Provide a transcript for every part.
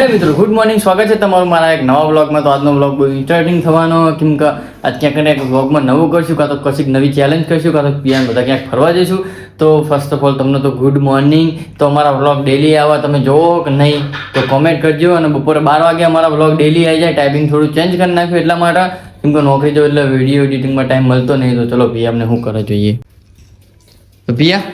હાય મિત્રો, good morning. સ્વાગત છે તમારું મારા એક નવા વ્લોગમાં. તો આજનો વ્લોગ બહુ ઇન્ટરેસ્ટિંગ થવાનો, કેમ કે આજ ક્યાંક ને ક્યાંક વ્લોગમાં નવું કરશું, કાં તો કશીક નવી ચેલેન્જ કરશું, કાં તો પીએમ બધા ક્યાંક ફરવા જઈશું. તો ફર્સ્ટ ઓફ ઓલ તમને તો ગુડ મોર્નિંગ. તો અમારા વ્લોગ ડેલી આવે, તમે જોવો કે નહીં તો કોમેન્ટ કરજો. અને બપોરે 12 વાગે અમારા વ્લોગ ડેલી આવી જાય. ટાઈપિંગ થોડું ચેન્જ કરી નાખ્યું એટલા માટે, કેમ કે નોકરી જો એટલે વિડીયો એડિટિંગમાં ટાઈમ મળતો નહીં. તો ચલો પીએમને શું કરવા જોઈએ. તો પિયા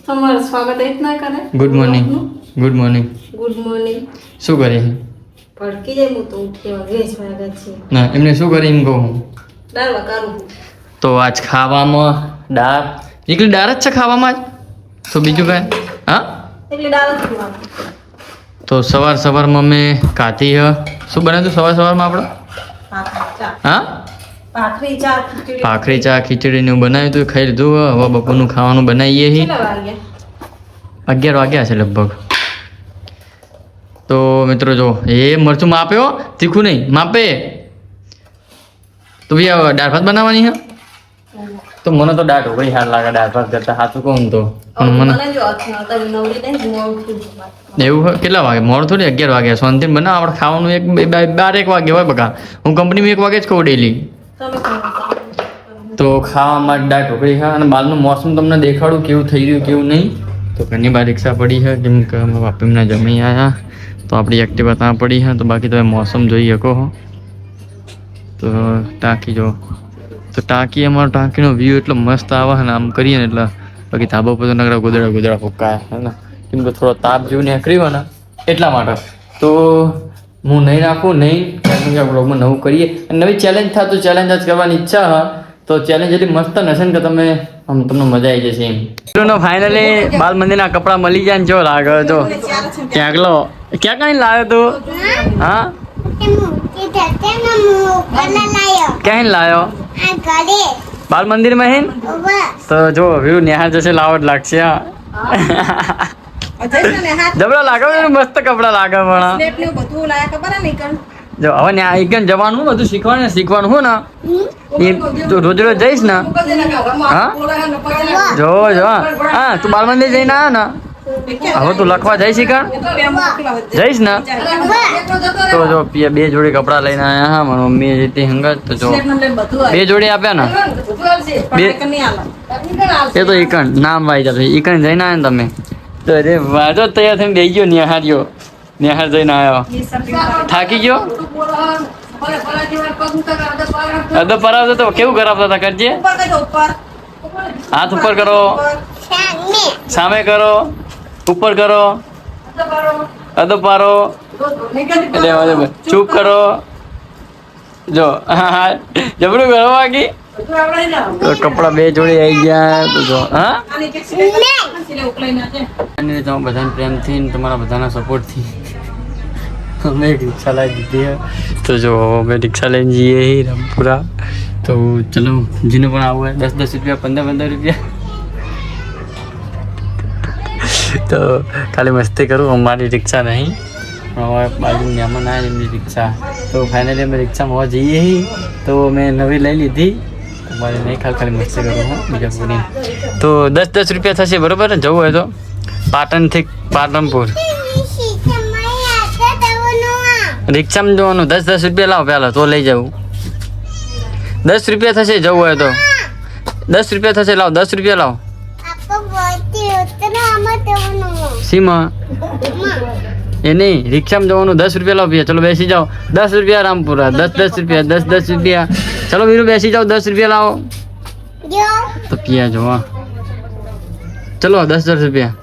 તમારું સ્વાગત એ જ ના કરે. Good morning. Good morning. Good morning. શું કરે છે? ભડકી જાય હું તો ઉઠ્યા વેસ વાગે છે. ના, એમને શું કરે એમ કહું હું. દાળ વઘારું. તો આજ ખાવામાં દાળ, એકલી દાળ જ છે ખાવામાં જ, તો બીજું કાંઈ? હા, એટલે દાળ જ ખાવાનું. તો સવારમાં મેં કાતી શું બનાવ્યું હતું સવારમાં આપણે? હા, ભાખરી ચા ખીચડી. ભાખરી ચા ખીચડી ને એવું બનાવ્યું હતું, ખાઈ લીધું. હવે બપોરનું ખાવાનું બનાવીએ છીએ. કેટલા વાગ્યા? 11 વાગ્યા છે લગભગ. તો મિત્રો જો એ મરચું માપ્યો, તીખું નહીં માપે. તો ભૈયા દાળ ભાત બનાવવાની છે. તો મને તો દાળ ઢોકળી સાર લાગે દાળ ભાત કરતા. સાચું કહું તો પણ મને એવું હોય. કેટલા વાગે? મોડું થોડી 11 વાગે શાંતિને બનાવ. આપણે ખાવાનું 1 વાગે હોય બકા. હું કંપનીમાં 1 વાગે જ ખાઉં ડેલી. તો ખાવામાં દાળ ઢોકળી ખા. અને બહારનું મોસમ તમને દેખાડું કેવું થઈ રહ્યું કેવું નહીં. તો ઘણી બહાર રિક્ષા પડી છે, કેમ કે અમે વાપીમાં જમી આવ્યા. તો આપણી એક્ટિવા ત્યાં પડી છે. તો બાકી તમે મોસમ જોઈ શકો હો. તો ટાંકી જો, તો ટાંકી અમારો ટાંકીનો વ્યૂ એટલો મસ્ત આવે છે ને, આમ કરીએ ને એટલે. બાકી ધાબા પર તો નગરા ગોદડા ફૂંકાય છે ને, કેમ કે થોડો તાપ જેવું નીકળ્યો ને એટલા માટે. તો હું નહીં નાખું નહીં, બ્લોગમાં નવું કરીએ. નવી ચેલેન્જ થાય તો ચેલેન્જ જ કરવાની ઈચ્છા હા. તો ચેલેન્જ એટલી મસ્ત હશે ને કે તમને મજા આવી જશે એમ. ફાઇનલી બાલ મંદિરના કપડાં મળી જાય ને જો લાગે જો ક્યાં કઈ લાવ્યો તું? હા, ક્યાં લાવ્યો? બાલ મંદિર માં હિન. તો જો વ્યૂ નિહાર જશે લાવટ લાગશે. જબરા લાગે, મસ્ત કપડા લાગે. પણ જો હવે ત્યાં જવાનું બધું શીખવાનું હું ને એ તું રોજ જઈશ ને. હા જો હા, તું બાલ મંદિર જઈને આવ્યો ને, હવે તું લખવા જઈશ જઈશ ને. તો જો 2 જોડી કપડાં લઈને આવ્યા. હા, મારી મમ્મી જતી હંગત. તો જો 2 જોડી આપ્યા ને, એ તો ઈકણ નામ વાઈ જશે. ઈકણ જઈને આવ્યા ને તમે તો અરે વાજો તૈયાર થઈને બેસી ગયો. નિહાર જઈને આવ્યો. થાકી ગયો? અદબ પરાવતો તો કેવું કરાવતા હતા? કરજે. હાથ ઉપર કરો, સામે કરો, ઉપર કરો, અદબ પારો, એટલે ચૂપ કરો. જો હા જબરું કરો. બાકી તો કપડા 2 જોડી આવી ગયા. તો જો હા, બધાને પ્રેમથી તમારા બધાના સપોર્ટથી અમે રિક્ષા લાવી દીધી. તો જો અમે રિક્ષા લઈને જઈએ રામપુરા. તો ચલો જેને પણ આવું હોય 10-10 રૂપિયા, 15-15 રૂપિયા. તો ખાલી મસ્તી કરું. અમારી રિક્ષા નહીં, અમારા બાજુ મહેમાન આવે એમની રિક્ષા. તો ફાઇનલી અમે રિક્ષામાં જઈએ. તો મેં નવી લઈ લીધી. મારે નહીં ખાલી મસ્તી કરું હું બીજા પૂરી. તો 10-10 રૂપિયા થશે બરાબર ને? જવું હોય તો પાટણથી પાટણપુર રિક્ષામાં જવાનું. 10-10 રૂપિયા લાવો પહેલાં તો લઈ જવું. 10 રૂપિયા થશે જવું હોય તો. 10 રૂપિયા થશે, લાવો 10 રૂપિયા લાવો. સીમા એ નહીં, રિક્ષામાં જવાનું. 10 રૂપિયા લાવો ભૈયા. ચલો બેસી જાઓ. 10 રૂપિયા રામપુરા. 10-10 રૂપિયા, 10-10 રૂપિયા. ચલો વીરું બેસી જાઓ. 10 રૂપિયા લાવો. તો પિયા જો હા, ચલો 10-10 રૂપિયા.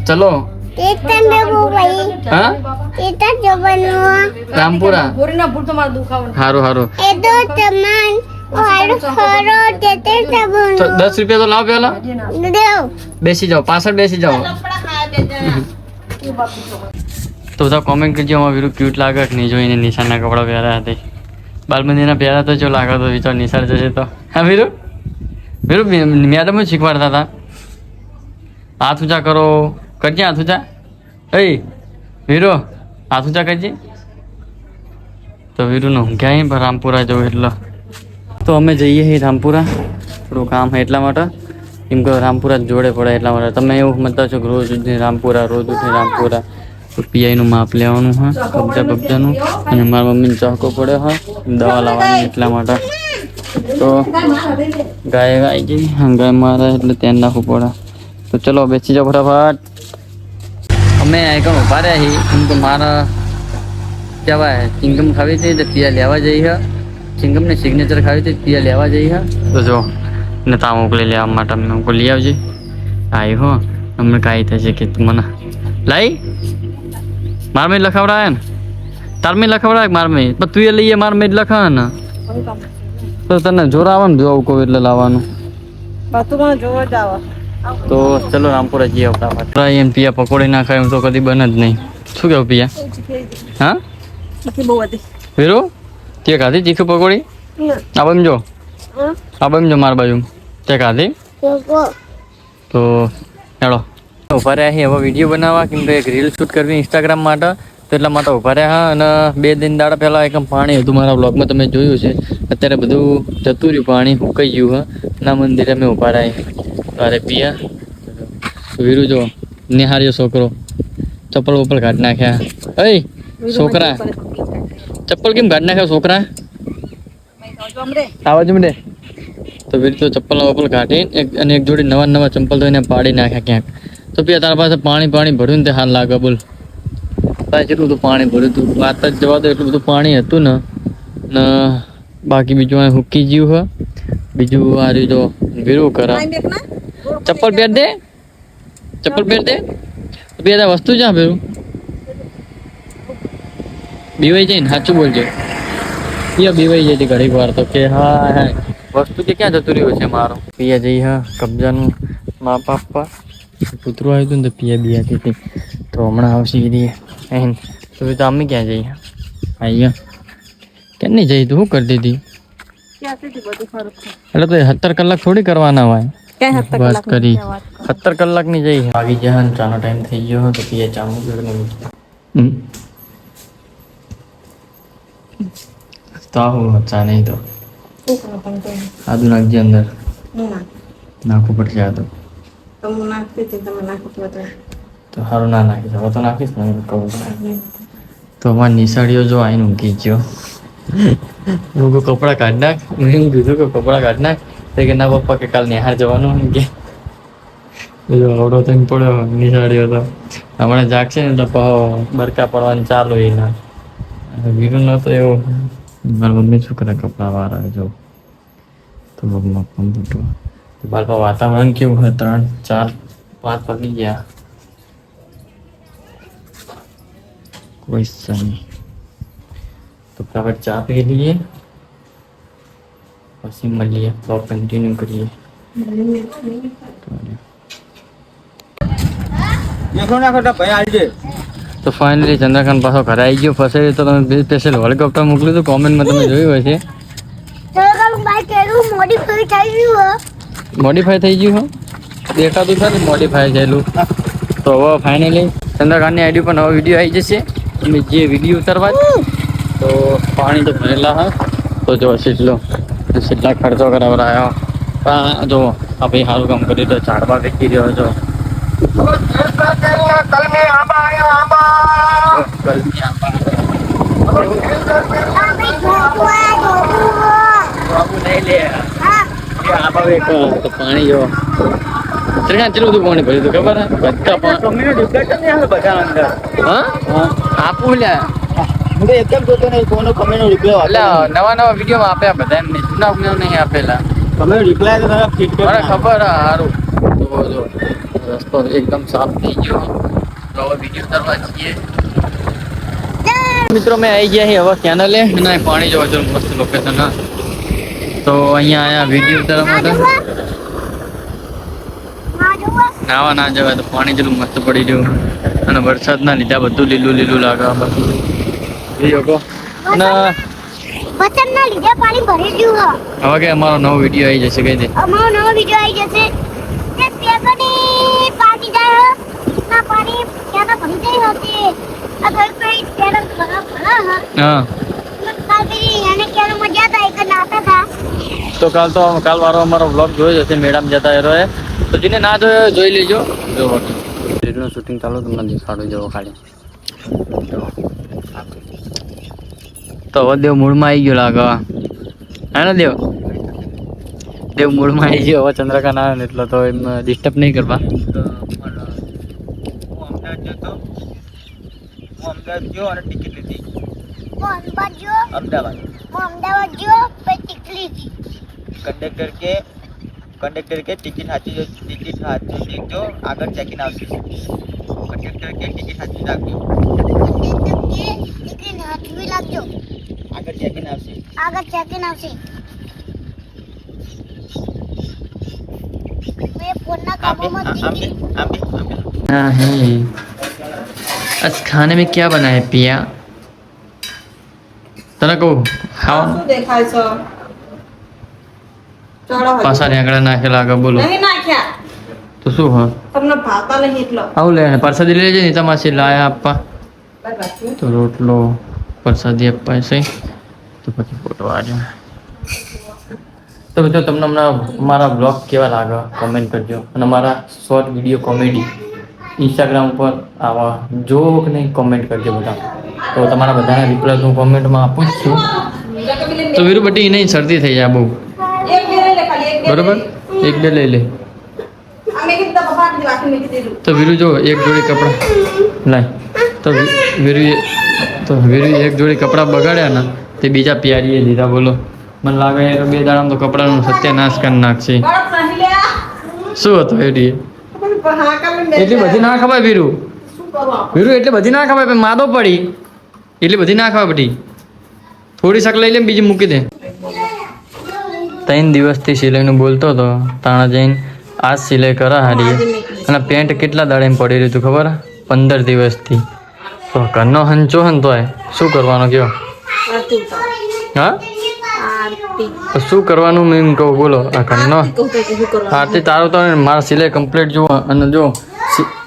ચલો હા, રામપુરા. હારું 10 રૂપિયા તો લાવો પેલા. બેસી જાઓ, પાછળ બેસી જાઓ. તો બધા કોમેન્ટ કરજો અમારા વીરું ક્યુટ લાગે કે નહીં. જોઈને નિશાનના કપડાં પહેર્યા હતા, બાલમંદિરના પહેર્યા તો જો લાગે તો વિચાર નિશાળ જશે તો. હા વીરું મેડમ જ શીખવાડતા હતા. હાથ ઊંચા કરો, કરજે હાથ ઊંચા. એ વીરો હાથ ઊંચા કરજે. તો વીરુનું ક્યાંય પણ રામપુરા જવું એટલે. તો અમે જઈએ છીએ રામપુરા, થોડું કામ છે એટલા માટે. કેમ કે રામપુરા જોડે પડે એટલા માટે તમે એવું મતતા છો કે રોજ ઉઠીને રામપુરા રોજ ઉઠીને રામપુરા તો પીઆઈનું માપ લેવાનું હા કબજાનું અને મારા મમ્મીને ચોકો પડ્યો હા દવા લાવવાની એટલા માટે તો ગાય આવી ગઈ ગાય મારે એટલે ધ્યાન રાખવું પડે તો ચલો બેસી જાઓ ફટાફટ અમે આઈકણ ઉભા રહ્યા છીએ કેમ કે મારા કહેવાય ચિંગમ ખાવી હતી તો પિયા લેવા જઈ હા ચિંગમને સિગ્નેચર ખાવી હતી પિયા લેવા જઈ હા તો જો ને તા મોકલી લેવા માટે અમે લઈ આવજે આવી હો અમને કાંઈ થશે કે તું મને લાઈ મારમે લખાવડાય ને તારમે લખાવડાય મારમે પણ તું એ લઈએ મારમે જ લખાવે ને તો તને જોર આવે ને જોવું કહું એટલે લાવવાનું તો ચલો રામપુરા જઈએ ફટાફટ એમ પિયા પકોડી ના ખાય એમ તો કદી બને જ નહીં શું કેવું પિયા હા વીરો તે ખાધી તીખી પકોડી આ બાજુ જો આ બાજુ જો મારા બાજુ તે ખાધી તો હેડો ઉભા રહ્યા છીએ હવે વિડીયો બનાવવા કેમ કે એક રીલ શૂટ કરવી ઇન્સ્ટાગ્રામ માટે તો એટલા માટે ઉભા રહ્યા અને 2 દિન દાડા પહેલાં એકમ પાણી હતું મારા બ્લોગમાં તમે જોયું છે અત્યારે બધું જતું રહ્યું પાણી સુકાઈ ગયું હા ના મંદિરે અમે ઉભા રહ્યા અરે પિયા વીરુ જો નિહાર્યો છોકરો ચપ્પલ વપ્પલ કાઢી નાખ્યા અય છોકરા ચપ્પલ કેમ કાઢી નાખ્યા છોકરા આવાજ મળે તો વીર તો ચપ્પલ વપ્પલ કાઢીને અને એક જોડી નવા ચંપલ તો એને પાડી નાખ્યા ક્યાંક તો પિયા તારા પાસે પાણી ભર્યું ને તે હાલ લાગે બોલ તારે કેટલું બધું પાણી ભર્યું હતું વાત જ જવા દો એટલું બધું પાણી હતું ને બાકી બીજું આ હુકી ગયું હ બીજું આ રહ્યું તો વીરું કરા ચપ્પલ પહેર દે બે વસ્તુ જ્યાં ભેરું બીવાઈ જાય ને સાચું બોલજો પિયા બીવાઈ જાય છે ઘડીક વાર તો કે હા વસ્તુ કે ક્યાં જતું રહ્યું છે મારું પિયા જઈ હા કબજાનું મા બાપા કૂતરું આવ્યું હતું ને તો પિયા બિયાતી હતી તો હમણાં આવશે કીધી તો અમે ક્યાં જઈએ અહીંયા કેમ નહીં જઈ તું શું કરતી હતી એટલે તો 17 કલાક થોડી કરવાના હોય વાત કરી 17 કલાક ની જઈ આવી જાય ચાનો ટાઈમ થઈ ગયો તો પિયા ચા મૂકી તો આવું ચા નહીં તો આદુ નાખજે અંદર નાખવું પડશે આદુ તો સારું ના નાખીશ હવે તો નાખીશ ને કહું તો અમારી નિશાળીઓ જો આવીને ઊંઘી ગયો હું કહું કપડાં કાઢ નાખ મેં એમ કીધું કે કપડાં કાઢ નાખ તો કે ના પપ્પા કે કાલ નિહાર જવાનું કે બીજો આવડો થઈને પડ્યો નિશાળીઓ તો હમણાં જાગશે ને તો બરકા પડવાનું ચાલુ એના વીરું નતો એવું મારા મમ્મી શું કરે કપડાં વાળા જો તો કમ્પ્યુટર બાળપા વાતાવરણ કેવું હોય 3, 4, 5 વાગી ગયા કોઈ નહીં તો ફટાફટ ચા પી લઈએ પછી મળીએ બ્લોગ કન્ટિન્યુ કરીએ તો ફાઇનલી ચંદ્રકાંત પાછો ઘરે આવી ગયો ફસાઈ તો તમે સ્પેશિયલ હેલિકોપ્ટર મોકલ્યું હતું કોમેન્ટમાં તમે જોયું હશે મોડિફાઈ થઈ ગયું હો દેખાતું ખરું મોડિફાઈ થયેલું તો હવે ફાઇનલી ચંદ્રકાંતની આઈડી પર નવો વિડીયો આવી જશે તમે જે વિડીયો ઉતારવા તો પાણી તો ભરેલા હા તો જો કેટલા ખર્ચો કરાવડાયો પણ જો આ ભાઈ સારું કામ કર્યું તો ઝાડવા વેચી રહ્યો છો પાણી જો ચેટલું બધું પાણી ભર્યું હતું ખબર આપું નવા વિડીયોમાં આપ્યા બધા એમને જૂના નહીં આપેલા મને ખબર સારું તો રસ્તો એકદમ સાફ થઈ ગયો તો હવે વિડીયો કરવા જઈએ મિત્રો મેં આવી ગયા છીએ હવે ચેનલે અને પાણી જોવા જો મસ્ત લોકેશન હા તો અહીંયા આયા વિડીયો ઉતારવા માટે નાવા ના જવાય તો પાણી જેટલું મસ્ત પડી રહ્યું અને વરસાદના લીધે બધું લીલું લાગે બધું અને વરસાદના લીધે પાણી ભરી ગયું હવે કે અમારો નવો વિડીયો આવી જશે કઈ દે અમારો નવો વિડીયો આવી જશે તે પેપરની પાકી જાય ના પાણી ક્યાં ભરી જાય હતી આ કોઈ પેડર ખરાબ હા મજા હતા એક નાતા હતા તો કાલ વાળો અમારો વ્લોગ જોયો જશે મેડમ જતા એ તો જેને ના જોયો જોઈ લેજો. જો રીલનું શૂટિંગ ચાલુ તમને દેખાડું જવો ખાલી. તો હવે દેવ મૂળમાં આવી ગયો લાગે હે ને દેવ મૂળમાં આવી ગયો. હવે ચંદ્રકાંત આવે ને એટલે તો એમ ડિસ્ટર્બ નહીં કરવા. અમદાવાદ જો પછી ટિકિટ લીધી. કંડક્ટર કે ટિકિટ સાચી દેખજો આગળ ચેકિંગ આવશે. કંડક્ટર કે ટિકિટ સાચી રાખજો ટિકિટ હાથવી લાગજો. આગળ ચેકિંગ આવશે. મેં ફોનના કામમાં हाँ है आज खाने में क्या बना है पिया तने को खाओ શું દેખાય છે ચાલો હવે. पासा ढेंकड़ा नाखे लागा बोलो નહીં નાખ્યા तो शू हाँ તમને ભાવતા નહીં એટલો આવું લે પ્રસાદી લેજે ને તમાસી લાયા આપવા તો રોટલો પ્રસાદી આપવા છે તો પછી ફોટો આજો તો મિત્રો તમને હમણાં મારા બ્લોગ કેવા લાગે કોમેન્ટ કરજો અને મારા શોર્ટ વિડીયો કોમેડી ઇન્સ્ટાગ્રામ ઉપર આવા જો કે નહીં કોમેન્ટ કરજો બધા તો તમારા બધાના રિપ્લાય હું કોમેન્ટમાં આપું જ છું તો વીરુ બટી નહીં શરદી થઈ જાય બહુ એક બે લઈ લે ખાલી એક બે બરોબર એક બે લઈ લે અમે કીધું પપ્પા કીધું બાકી મેં કીધું તો વીરુ જો એક જોડી કપડાં લાય તો વીરુ એક જોડી કપડાં બગાડ્યા ને તે બીજા પ્યારીએ લીધા બોલો મને લાગે એ બે દાડામાં તો કપડાનો સત્યાનાશ કરી નાખશે બરફ નહીં લે શું હતું એડી હા કામ એટલી બધી ના ખવાય વીરુ શું કરવા એટલી બધી ના ખવાય પછી માદો પડી એટલી બધી ના ખવાય બધી થોડી શાક લઈ લે ને બીજી મૂકી દે 3 દિવસથી સિલાઈનું બોલતો હતો તાણા જઈને આજ સિલાઈ કરા હારી અને પેન્ટ કેટલા દાડે પડી રહ્યું હતું ખબર 15 દિવસથી તો ઘરનો હંચો હન તોય શું કરવાનો કયો આરતી ઉતાર હા આરતી તો શું કરવાનું મેં એમ કહું બોલો આ ઘરનો કહું તો શું કરવા આરતી તારો તો મારા સિલાઈ કમ્પ્લીટ જુઓ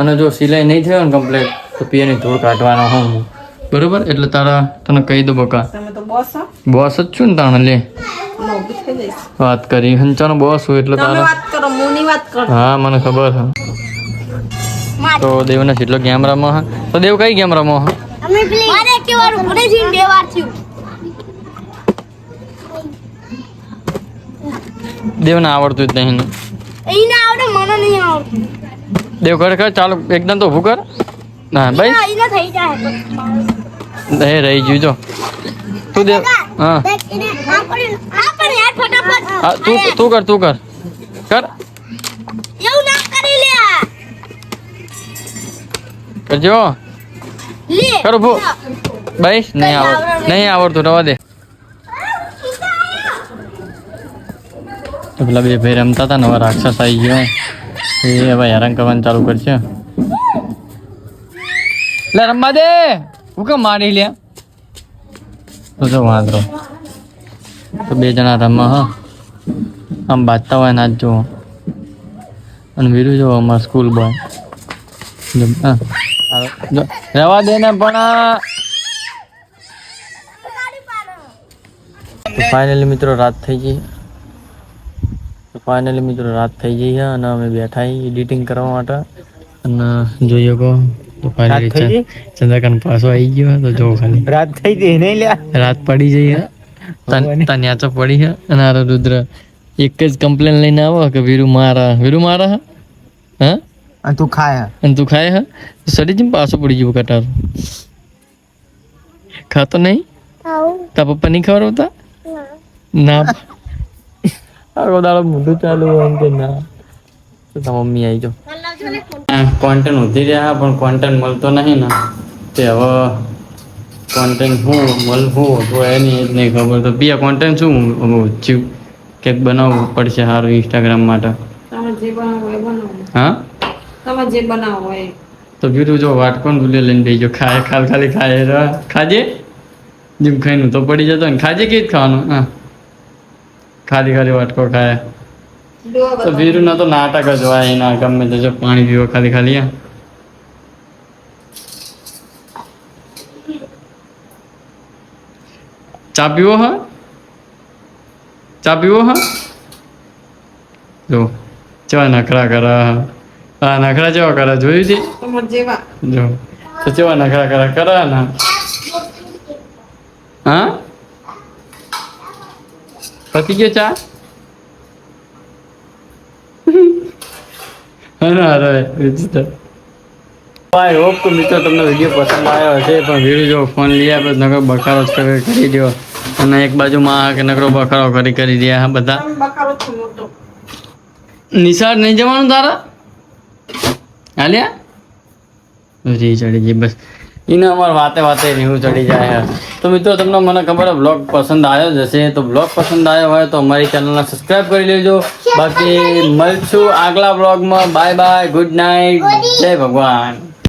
અને જો સિલાઈ નહીં થયો ને કમ્પ્લીટ તો પિયાની ધૂળ કાઢવાનો હું બરોબર એટલે તારા તને કહી દો બકા તમે તો બોસ છો બોસ જ છું ને તાણે લે મોભી થઈ જઈશ વાત કરી હંચાનો બોસ હોય એટલે તમે તારા વાત કરો મુની વાત કરો હા મને ખબર છે તો દેવના કેટલો ગેમ રમો હા તો દેવ કઈ ગેમ રમો હા અમે પ્લીઝ મારે કેવાનું મને જીન બે વાર થયું. દેવને આવડતું જ નહીં ને. એને આવડે મને નહીં આવડતું. દેવ ખરેખર ચાલો એકદમ તો ઊભું કર ના ભાઈ એને થઈ જાય એ રહી ગયું જો તું દેવ હા દેખ એને આ પણ યાર ફટાફટ હા, તું કર કર એવું ના કરી લે કરજો લે કર ઊભું ભાઈ નહીં આવડતું રવા દે તો પેલા બે ભાઈ રમતા હતા નવા રાક્ષસ આવી ગયો એ હવે હેરાન કરવાનું ચાલુ કરશે લે રમવા દે હું કેમ મારી લે તો જો વાંધો તો બે જણા રમવા હા આમ બાજતા હોય ના જ જુઓ અને વીરુ જો અમારા સ્કૂલ બોય રવા દે ને પણ ફાઇનલી મિત્રો રાત થઈ ગઈ અને અમે બેઠા એડિટિંગ કરવા માટે અને જોઈએ કહો તો ફાઇનલી ચંદ્રકાંત પાછો આવી ગયો તો જો ખાલી રાત થઈ ગઈ નહીં લ્યા રાત પડી જઈ તન્યાચો પડી છે અને આ રુદ્ર એક જ કમ્પ્લેન લઈને આવો કે વીરુ મારા હા અને તું ખાય અને તું ખાય હા સડી જઈને પાછો પડી ગયો કટાર ખાતો નહીં તા પપ્પા નહીં ખવડાવતા ના આખો દાડો મોઢું ચાલુ હોય એમ કે ના તો તાર મમ્મી આવી જાઓ કોન્ટેન્ટ વધી રહ્યા પણ કોન્ટેન્ટ મળતો નહીં ને તે હવે કોન્ટેન્ટ મળવું તો એની જ નહીં ખબર તો બીજા કોન્ટેન્ટ શું થયું કંઈક બનાવવું પડશે સારું ઇન્સ્ટાગ્રામ માટે તમે જે બનાવો એ બનાવો હા તમે જે બનાવો એ તો બીજું જો વાટકોન ભૂલે લઈને બેસજો ખાલી ખાય ખાજે જેમ ખાઈને તો પડી જતો ને ખાજે કે જ ખાવાનું હા ખાલી વાટકો ખાય તો વીરુ ના તો નાટક જ હોય એના ગમે તે જો પાણી પીવો ખાલી ચા પીવો હા જો ચેવા નખરા કરે હા નખરા ચેવા કરે જોયું છે તમારા જેવા જો તો ચેવા નખરા કરે ને હા પતી ગયો ચા ભાઈ હોપ કે મિત્રો તમને વિડીયો પસંદ આવ્યો હશે પણ વિડીયો જો ફોન લઈ આપણે નકરો બકારો જ કરી દો અને એક બાજુમાં કે નકરો બકારો કરી રહ્યા હા બધા તમે બકારો છો મોટો નિશાળ નહીં જવાનું તારા હાલ્યા રી ચડી ગઈ બસ એને અમારે વાતે એવું ચડી જાય તો મિત્રો તમને મને ખબર બ્લોગ પસંદ આવ્યો જ હશે તો બ્લોગ પસંદ આવ્યો હોય તો અમારી ચેનલને સબસ્ક્રાઈબ કરી લેજો બાકી મળશું આગલા બ્લોગમાં બાય બાય ગુડ નાઇટ જય ભગવાન